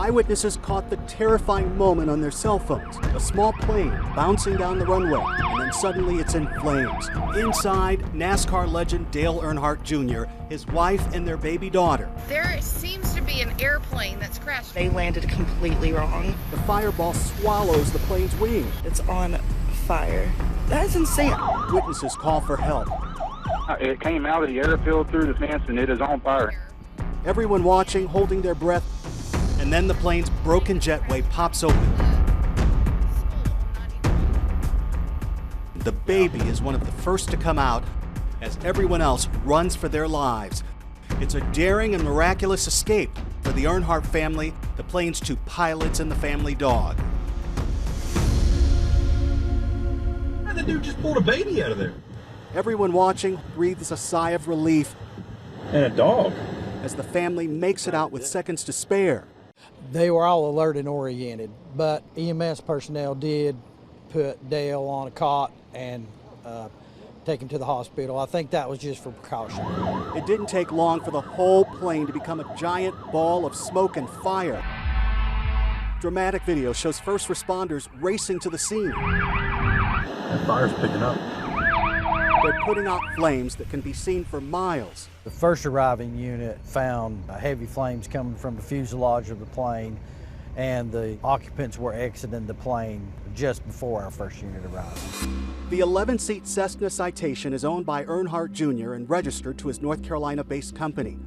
Eyewitnesses caught the terrifying moment on their cell phones. A small plane bouncing down the runway, and then suddenly it's in flames. Inside, NASCAR legend Dale Earnhardt Jr., his wife, and their baby daughter. There seems to be an airplane that's crashed. They landed completely wrong. The fireball swallows the plane's wing. It's on fire. That's insane. Witnesses call for help. It came out of the airfield through the fence and it is on fire. Everyone watching, holding their breath, and then the plane's broken jetway pops open. The baby is one of the first to come out as everyone else runs for their lives. It's a daring and miraculous escape for the Earnhardt family, the plane's two pilots, and the family dog. The dude just pulled a baby out of there. Everyone watching breathes a sigh of relief. And a dog. As the family makes it out with seconds to spare. They were all alert and oriented, but EMS personnel did put Dale on a cot and take him to the hospital. I think that was just for precaution. It didn't take long for the whole plane to become a giant ball of smoke and fire. Dramatic video shows first responders racing to the scene. That fire's picking up. They're putting out flames that can be seen for miles. The first arriving unit found heavy flames coming from the fuselage of the plane, and the occupants were exiting the plane just before our first unit arrived. The 11-seat Cessna Citation is owned by Earnhardt Jr. and registered to his North Carolina-based company.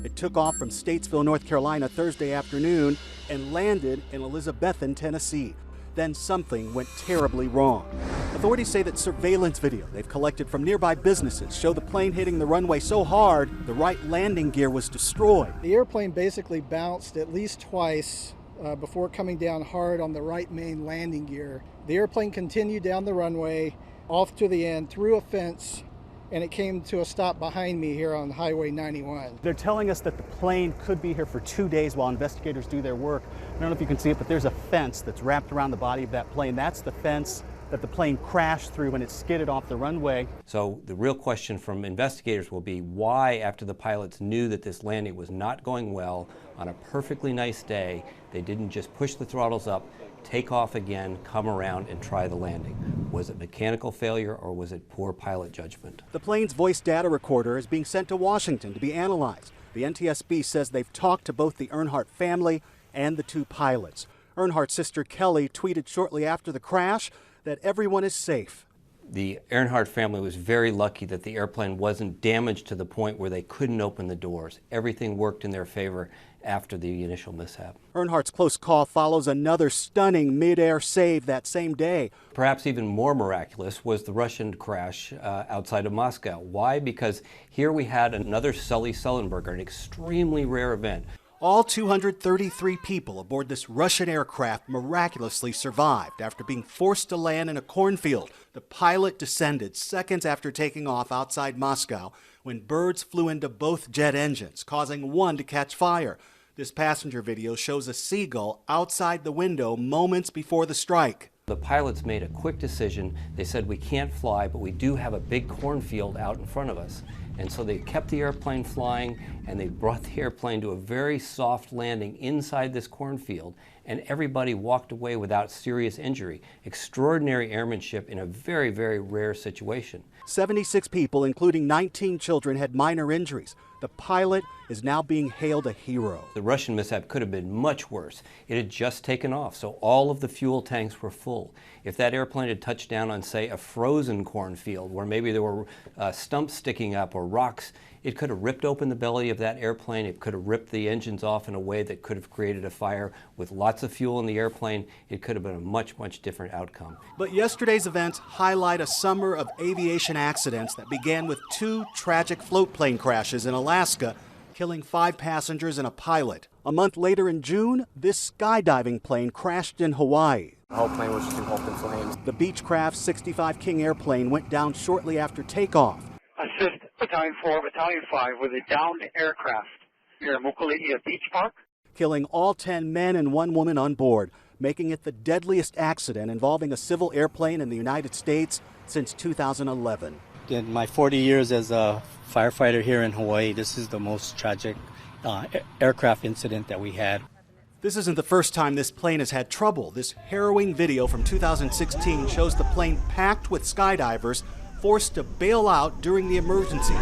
It took off from Statesville, North Carolina Thursday afternoon and landed in Elizabethton, Tennessee. Then something went terribly wrong. Authorities say that surveillance video they've collected from nearby businesses show the plane hitting the runway so hard the right landing gear was destroyed. The airplane basically bounced at least twice before coming down hard on the right main landing gear. The airplane continued down the runway, off to the end, through a fence, and it came to a stop behind me here on Highway 91. They're telling us that the plane could be here for 2 days while investigators do their work. I don't know if you can see it, but there's a fence that's wrapped around the body of that plane. That's the fence that the plane crashed through when it skidded off the runway. So the real question from investigators will be why, after the pilots knew that this landing was not going well on a perfectly nice day, they didn't just push the throttles up, take off again, come around and try the landing. Was it mechanical failure or was it poor pilot judgment? The plane's voice data recorder is being sent to Washington to be analyzed. The NTSB says they've talked to both the Earnhardt family and the two pilots. Earnhardt's sister Kelly tweeted shortly after the crash that everyone is safe. The Earnhardt family was very lucky that the airplane wasn't damaged to the point where they couldn't open the doors. Everything worked in their favor after the initial mishap. Earnhardt's close call follows another stunning mid-air save that same day. Perhaps even more miraculous was the Russian crash outside of Moscow. Why? Because here we had another Sully Sullenberger, an extremely rare event. All 233 people aboard this Russian aircraft miraculously survived after being forced to land in a cornfield. The pilot descended seconds after taking off outside Moscow when birds flew into both jet engines, causing one to catch fire. This passenger video shows a seagull outside the window moments before the strike. The pilots made a quick decision. They said, we can't fly, but we do have a big cornfield out in front of us. And so they kept the airplane flying, and they brought the airplane to a very soft landing inside this cornfield, and everybody walked away without serious injury. Extraordinary airmanship in a very, very rare situation. 76 people, including 19 children, had minor injuries. The pilot is now being hailed a hero. The Russian mishap could have been much worse. It had just taken off, so all of the fuel tanks were full. If that airplane had touched down on, say, a frozen cornfield where maybe there were stumps sticking up or rocks, it could have ripped open the belly of that airplane. It could have ripped the engines off in a way that could have created a fire. With lots of fuel in the airplane, it could have been a much, much different outcome. But yesterday's events highlight a summer of aviation accidents that began with 2 tragic float plane crashes in Alaska, killing 5 passengers and a pilot. A month later in June, this skydiving plane crashed in Hawaii. The whole plane was just engulfed in flames. The Beechcraft 65 King airplane went down shortly after takeoff. Assist Battalion 4, Battalion 5 with a downed aircraft near Mokuleia Beach Park. Killing all 10 men and 1 woman on board, making it the deadliest accident involving a civil airplane in the United States since 2011. In my 40 years as a firefighter here in Hawaii, this is the most tragic aircraft incident that we had. This isn't the first time this plane has had trouble. This harrowing video from 2016 shows the plane packed with skydivers forced to bail out during the emergency.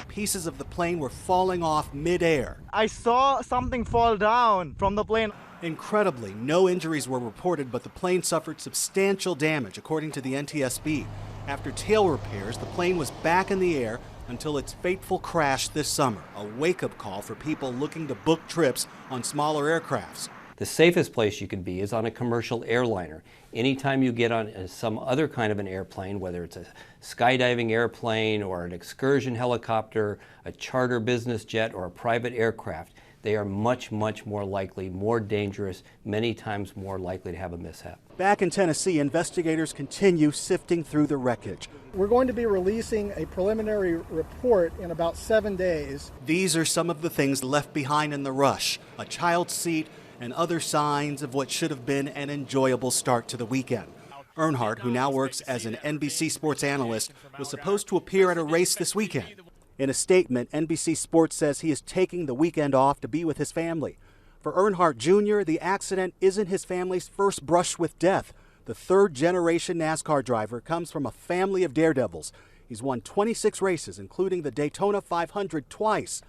Pieces of the plane were falling off mid-air. I saw something fall down from the plane. Incredibly, no injuries were reported, but the plane suffered substantial damage, according to the NTSB. After tail repairs, the plane was back in the air until its fateful crash this summer, a wake-up call for people looking to book trips on smaller aircrafts. The safest place you can be is on a commercial airliner. Anytime you get on some other kind of an airplane, whether it's a skydiving airplane or an excursion helicopter, a charter business jet, or a private aircraft, they are much, much more likely, more dangerous, many times more likely to have a mishap. Back in Tennessee, investigators continue sifting through the wreckage. We're going to be releasing a preliminary report in about 7 days. These are some of the things left behind in the rush: a child's seat and other signs of what should have been an enjoyable start to the weekend. Earnhardt, who now works as an NBC Sports analyst, was supposed to appear at a race this weekend. In a statement, NBC Sports says he is taking the weekend off to be with his family. For Earnhardt Jr., the accident isn't his family's first brush with death. The third-generation NASCAR driver comes from a family of daredevils. He's won 26 races, including the Daytona 500 twice.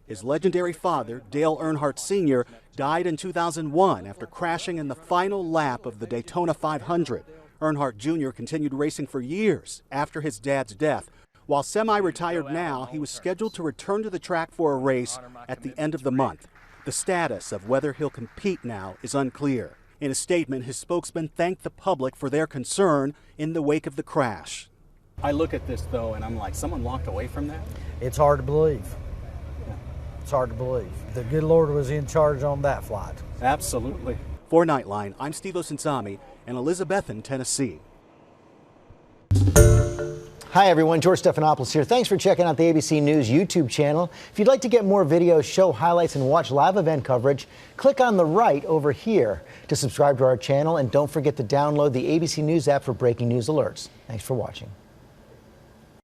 His legendary father, Dale Earnhardt Sr., died in 2001 after crashing in the final lap of the Daytona 500. Earnhardt Jr. continued racing for years after his dad's death. While semi-retired now, he was scheduled to return to the track for a race at the end of the month. The status of whether he'll compete now is unclear. In a statement, his spokesman thanked the public for their concern in the wake of the crash. I look at this, though, and I'm like, someone walked away from that? It's hard to believe. It's hard to believe. The good Lord was in charge on that flight. Absolutely. For Nightline, I'm Steve Osinsami in Elizabethton, Tennessee. Hi everyone, George Stephanopoulos here. Thanks for checking out the ABC News YouTube channel. If you'd like to get more videos, show highlights, and watch live event coverage, click on the right over here to subscribe to our channel, and don't forget to download the ABC News app for breaking news alerts. Thanks for watching.